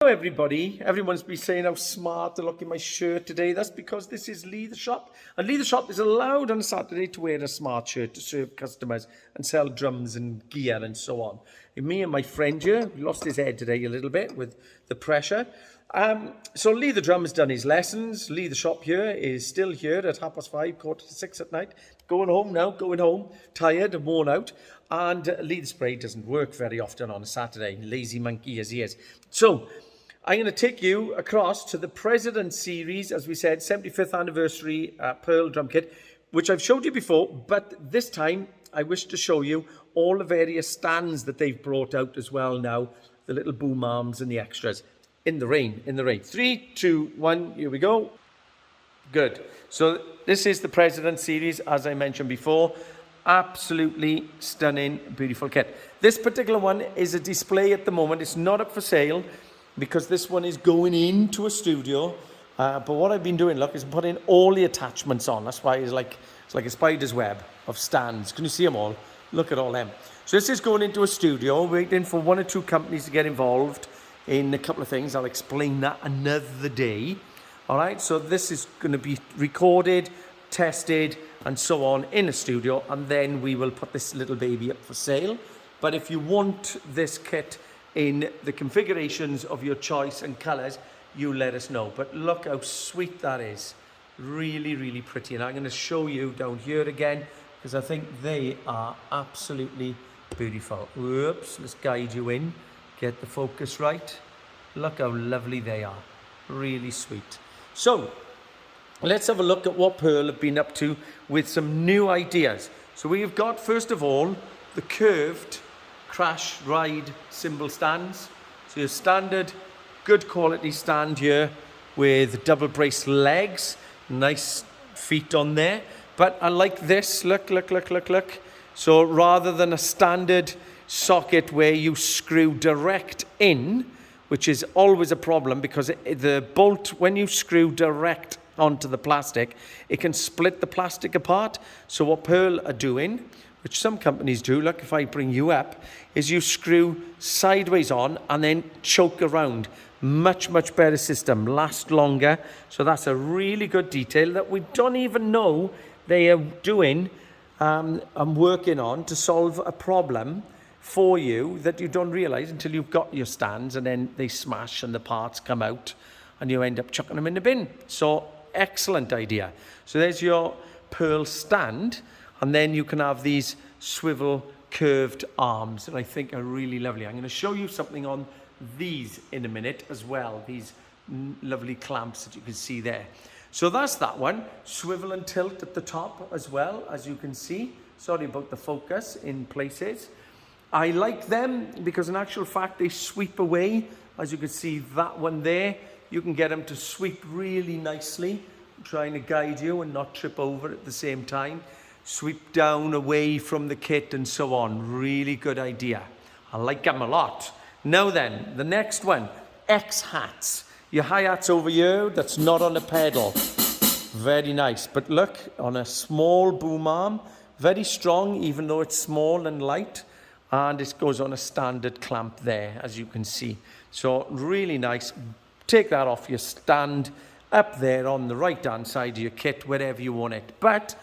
Hello everybody. Everyone's been saying how smart to look in my shirt today. That's because this is Leather Shop. And Leather Shop is allowed on a Saturday to wear a smart shirt to serve customers and sell drums and gear and so on. And me and my friend here, we lost his head today a little bit with the pressure. So Leather Drum has done his lessons. Leather Shop here is still here at 5:30, 5:45 at night. Going home now, tired and worn out. And Leather Spray doesn't work very often on a Saturday, lazy monkey as he is. So I'm going to take you across to the President Series, as we said, 75th anniversary Pearl drum kit, which I've showed you before, but this time I wish to show you all the various stands that they've brought out as well now, the little boom arms and the extras. In the rain. 3, 2, 1, here we go. Good. So this is the President Series, as I mentioned before. Absolutely stunning, beautiful kit. This particular one is a display at the moment. It's not up for sale because this one is going into a studio. But what I've been doing, look, is putting all the attachments on. That's why it's like a spider's web of stands. Can you see them all? Look at all them. So this is going into a studio, waiting for one or two companies to get involved in a couple of things. I'll explain that another day. All right, so this is going to be recorded, tested, and so on in a studio, and then we will put this little baby up for sale. But if you want this kit in the configurations of your choice and colors, you let us know. But look how sweet that is. Really, really pretty. And I'm going to show you down here again, because I think they are absolutely beautiful. Whoops, let's guide you in. Get the focus right. Look how lovely they are. Really sweet. So let's have a look at what Pearl have been up to with some new ideas. So we've got, first of all, the curved crash ride cymbal stands. So your standard good quality stand here with double brace legs, nice feet on there. But I like this, look. So rather than a standard socket where you screw direct in, which is always a problem because the bolt, when you screw direct onto the plastic, it can split the plastic apart. So what Pearl are doing, which some companies do, look, if I bring you up, is you screw sideways on and then choke around. Much better system, last longer. So that's a really good detail that we don't even know they are doing and working on to solve a problem for you that you don't realize until you've got your stands, and then they smash and the parts come out and you end up chucking them in the bin. So excellent idea. So there's your Pearl stand, and then you can have these swivel curved arms that I think are really lovely. I'm going to show you something on these in a minute as well, these lovely clamps that you can see there. So that's that one. Swivel and tilt at the top as well, as you can see. Sorry about the focus in places. I like them because in actual fact they sweep away. As you can see, that one there, you can get them to sweep really nicely. I'm trying to guide you and not trip over at the same time. Sweep down away from the kit and so on. Really good idea. I like them a lot. Now then, the next one, X-hats. Your hi-hats over here, that's not on a pedal. Very nice. But look, on a small boom arm, very strong even though it's small and light. And it goes on a standard clamp there, as you can see. So really nice. Take that off your stand up there on the right-hand side of your kit, wherever you want it. But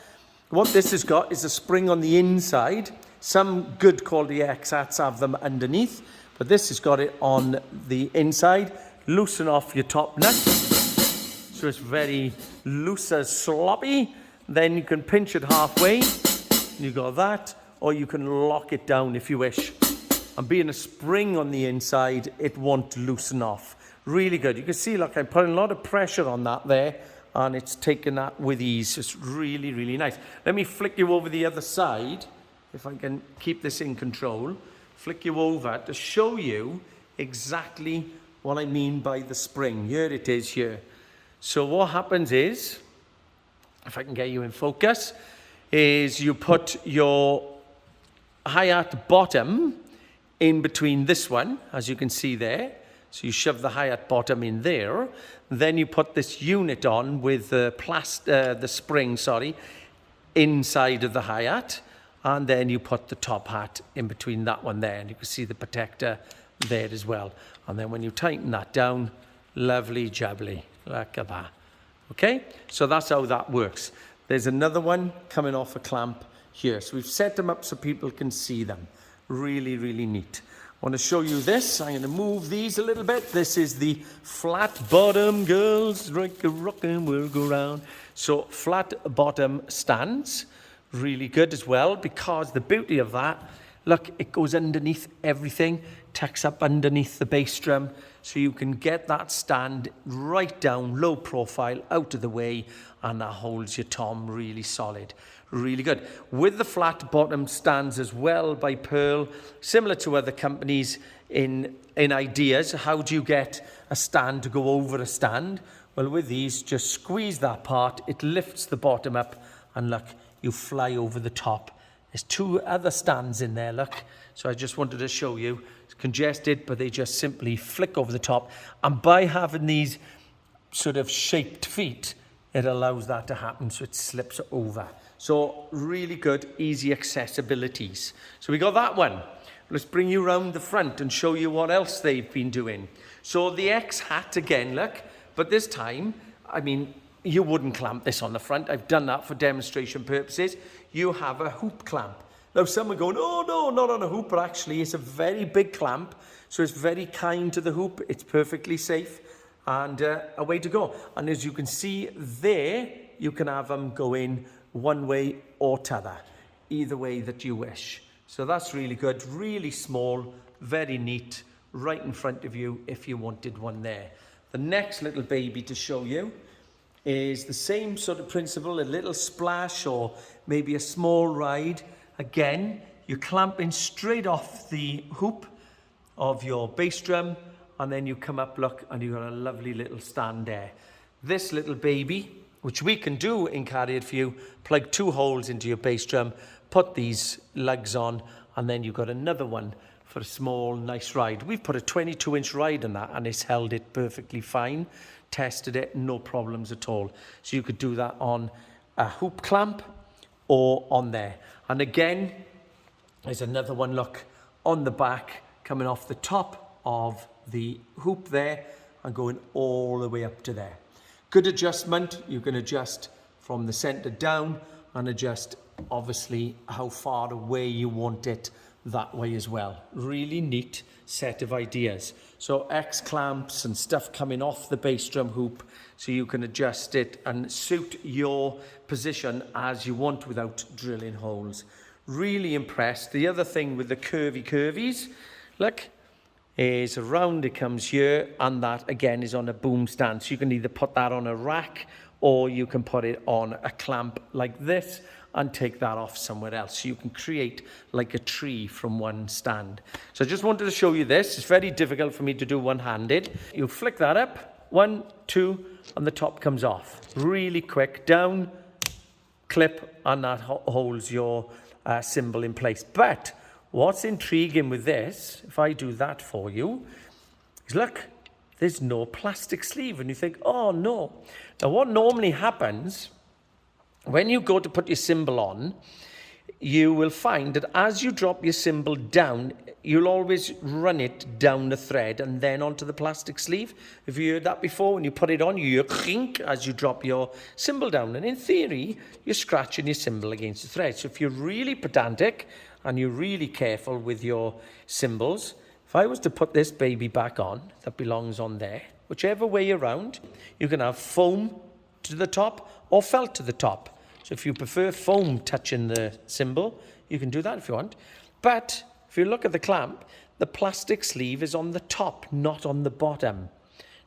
what this has got is a spring on the inside. Some good quality X-hats have them underneath, but this has got it on the inside. Loosen off your top nut. So it's very loose as sloppy. Then you can pinch it halfway. You got that. Or you can lock it down if you wish. And being a spring on the inside, it won't loosen off. Really good. You can see, look, I'm putting a lot of pressure on that there, and it's taking that with ease. It's really, really nice. Let me flick you over the other side, if I can keep this in control. Flick you over to show you exactly what I mean by the spring. Here it is here. So what happens is, if I can get you in focus, is you put your hi-hat bottom in between this one, as you can see there. So you shove the hi-hat bottom in there. Then you put this unit on with the spring, inside of the hi-hat. And then you put the top hat in between that one there. And you can see the protector there as well. And then when you tighten that down, lovely jubbly, look at that. Okay, so that's how that works. There's another one coming off a clamp here. So we've set them up so people can see them. Really, really neat. I want to show you this. I'm going to move these a little bit. This is the flat bottom, girls, like a rockin' will go round. So flat bottom stands, really good as well, because the beauty of that, look, it goes underneath everything, tucks up underneath the bass drum, so you can get that stand right down, low profile, out of the way, and that holds your tom really solid. Really good. With the flat bottom stands as well by Pearl, similar to other companies in ideas. How do you get a stand to go over a stand? Well, with these, just squeeze that part, it lifts the bottom up, and look, you fly over the top. There's two other stands in there, look. So I just wanted to show you. It's congested, but they just simply flick over the top. And by having these sort of shaped feet, it allows that to happen, so it slips over. So really good, easy accessibilities. So we got that one. Let's bring you round the front and show you what else they've been doing. So the X hat again, look, but this time, I mean, you wouldn't clamp this on the front. I've done that for demonstration purposes. You have a hoop clamp. Now some are going, oh no, not on a hoop, but actually it's a very big clamp, so it's very kind to the hoop. It's perfectly safe, and away to go. And as you can see there, you can have them go in one way or t'other, either way that you wish. So that's really good, really small, very neat, right in front of you if you wanted one there. The next little baby to show you is the same sort of principle, a little splash or maybe a small ride. Again, you're clamping straight off the hoop of your bass drum, and then you come up, look, and you've got a lovely little stand there. This little baby, which we can do in Cariad for you, plug 2 holes into your bass drum, put these lugs on, and then you've got another one for a small, nice ride. We've put a 22-inch ride on that, and it's held it perfectly fine. Tested it, no problems at all. So you could do that on a hoop clamp or on there. And again, there's another one, look, on the back, coming off the top of the hoop there and going all the way up to there. Good adjustment. You can adjust from the center down and adjust obviously how far away you want it that way as well. Really neat set of ideas. So X clamps and stuff coming off the bass drum hoop, so you can adjust it and suit your position as you want without drilling holes. Really impressed. The other thing with the curvies, look, is around it comes here, and that again is on a boom stand. So you can either put that on a rack or you can put it on a clamp like this and take that off somewhere else. So you can create like a tree from one stand. So I just wanted to show you this. It's very difficult for me to do one-handed. You flick that up, 1, 2, and the top comes off. Really quick, down, clip, and that holds your cymbal in place. But what's intriguing with this, if I do that for you, is look, there's no plastic sleeve. And you think, oh no. Now what normally happens, when you go to put your cymbal on, you will find that as you drop your cymbal down, you'll always run it down the thread and then onto the plastic sleeve. Have you heard that before? When you put it on, you hear clink as you drop your cymbal down. And in theory, you're scratching your cymbal against the thread. So if you're really pedantic and you're really careful with your cymbals, if I was to put this baby back on, that belongs on there, whichever way around, you can have foam to the top or felt to the top. So if you prefer foam touching the cymbal, you can do that if you want. But if you look at the clamp, the plastic sleeve is on the top, not on the bottom.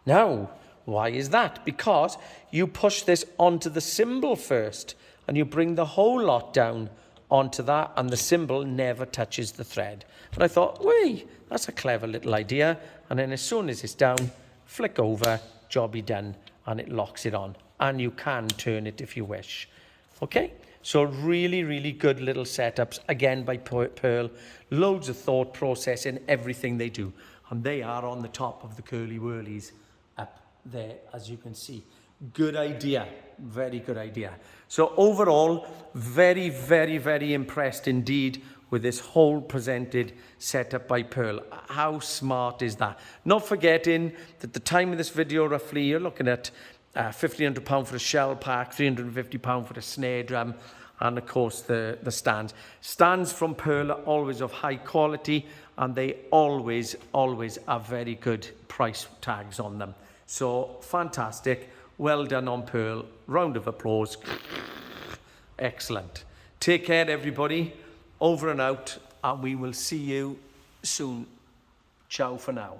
Now, why is that? Because you push this onto the cymbal first, and you bring the whole lot down onto that, and the cymbal never touches the thread. And I thought, wait, that's a clever little idea. And then as soon as it's down, flick over, jobby done, and it locks it on. And you can turn it if you wish. Okay, so really, really good little setups, again by Pearl. Loads of thought process in everything they do. And they are on the top of the curly whirlies up there, as you can see. Good idea, very good idea. So overall, very, very, very impressed indeed with this whole presented setup by Pearl. How smart is that? Not forgetting that at the time of this video, roughly, you're looking at £1,500 for a shell pack, £350 for the snare drum, and of course the stands. Stands from Pearl are always of high quality, and they always have very good price tags on them. So fantastic. Well done on Pearl. Round of applause. Excellent. Take care, everybody. Over and out, and we will see you soon. Ciao for now.